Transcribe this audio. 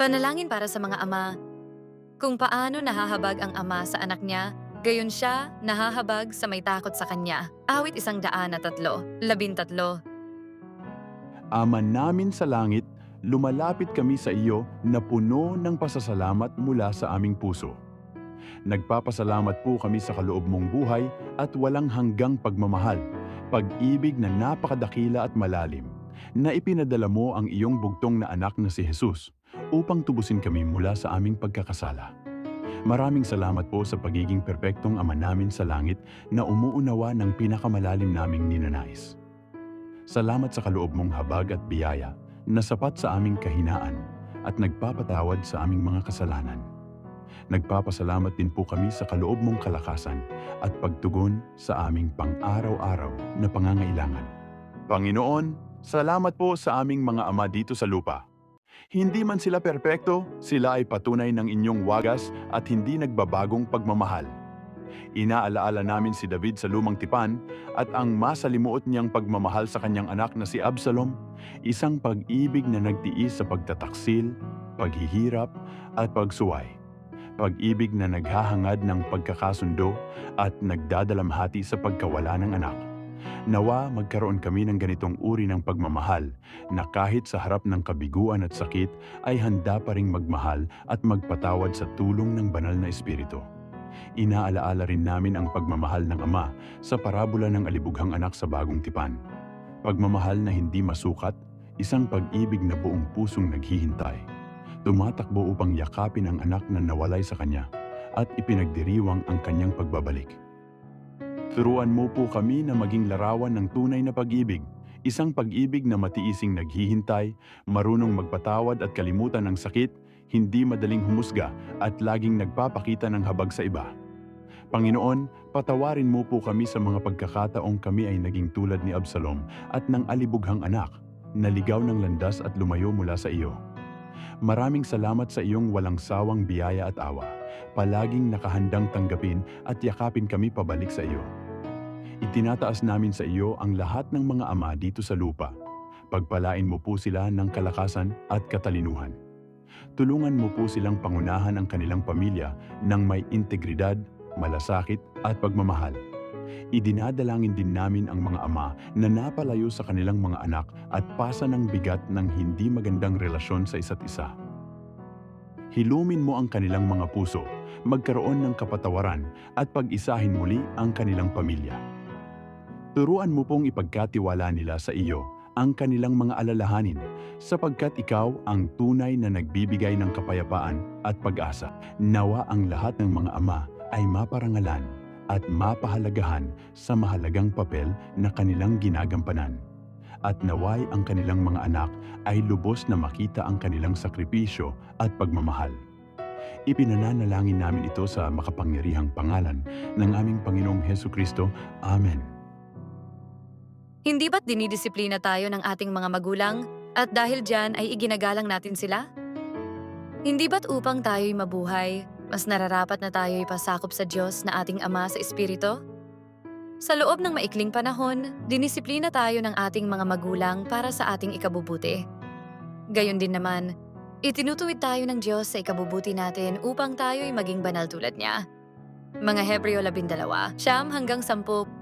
Panalangin para sa mga ama. Kung paano nahahabag ang ama sa anak niya, gayon siya nahahabag sa may takot sa kanya. Awit 103:13. Ama namin sa langit, lumalapit kami sa iyo na puno ng pasasalamat mula sa aming puso. Nagpapasalamat po kami sa kaloob mong buhay at walang hanggang pagmamahal, pag-ibig na napakadakila at malalim, na ipinadala mo ang iyong bugtong na anak na si Jesus upang tubusin kami mula sa aming pagkakasala. Maraming salamat po sa pagiging perpektong Ama namin sa langit na umuunawa ng pinakamalalim naming ninanais. Salamat sa kaloob mong habag at biyaya na sapat sa aming kahinaan at nagpapatawad sa aming mga kasalanan. Nagpapasalamat din po kami sa kaloob mong kalakasan at pagtugon sa aming pang-araw-araw na pangangailangan. Panginoon, salamat po sa aming mga ama dito sa lupa. Hindi man sila perpekto, sila ay patunay ng inyong wagas at hindi nagbabagong pagmamahal. Inaalaala namin si David sa lumang tipan at ang masalimuot niyang pagmamahal sa kanyang anak na si Absalom, isang pag-ibig na nagtiis sa pagtataksil, paghihirap at pagsuway. Pag-ibig na naghahangad ng pagkakasundo at nagdadalamhati sa pagkawala ng anak. Nawa magkaroon kami ng ganitong uri ng pagmamahal na kahit sa harap ng kabiguan at sakit ay handa pa ring magmahal at magpatawad sa tulong ng banal na Espiritu. Inaalaala rin namin ang pagmamahal ng Ama sa parabola ng alibughang anak sa bagong tipan. Pagmamahal na hindi masukat, isang pag-ibig na buong pusong naghihintay. Tumatakbo upang yakapin ang anak na nawalay sa kanya at ipinagdiriwang ang kanyang pagbabalik. Turuan mo po kami na maging larawan ng tunay na pag-ibig, isang pag-ibig na matiising naghihintay, marunong magpatawad at kalimutan ang sakit, hindi madaling humusga at laging nagpapakita ng habag sa iba. Panginoon, patawarin mo po kami sa mga pagkakataong kami ay naging tulad ni Absalom at ng alibughang anak, naligaw ng landas at lumayo mula sa iyo. Maraming salamat sa iyong walang sawang biyaya at awa. Palaging nakahandang tanggapin at yakapin kami pabalik sa iyo. Itinataas namin sa iyo ang lahat ng mga ama dito sa lupa. Pagpalain mo po sila ng kalakasan at katalinuhan. Tulungan mo po silang pangunahan ang kanilang pamilya ng may integridad, malasakit at pagmamahal. Idinadalangin din namin ang mga ama na napalayo sa kanilang mga anak at pasa ng bigat ng hindi magandang relasyon sa isa't isa. Hilumin mo ang kanilang mga puso, magkaroon ng kapatawaran at pag-isahin muli ang kanilang pamilya. Turuan mo pong ipagkatiwala nila sa iyo ang kanilang mga alalahanin sapagkat ikaw ang tunay na nagbibigay ng kapayapaan at pag-asa. Nawa ang lahat ng mga ama ay maparangalan at mapahalagahan sa mahalagang papel na kanilang ginagampanan. At naway ang kanilang mga anak ay lubos na makita ang kanilang sakripisyo at pagmamahal. Ipinananalangin namin ito sa makapangyarihang pangalan ng aming Panginoong Hesukristo. Amen. Hindi ba't dinidisiplina tayo ng ating mga magulang at dahil dyan ay iginagalang natin sila? Hindi ba't upang tayo'y mabuhay, mas nararapat na tayo'y pasakop sa Diyos na ating Ama sa Espiritu? Sa loob ng maikling panahon, dinisiplina tayo ng ating mga magulang para sa ating ikabubuti. Gayon din naman, itinutuwid tayo ng Diyos sa ikabubuti natin upang tayo'y maging banal tulad niya. Mga Hebreo 12:9-10.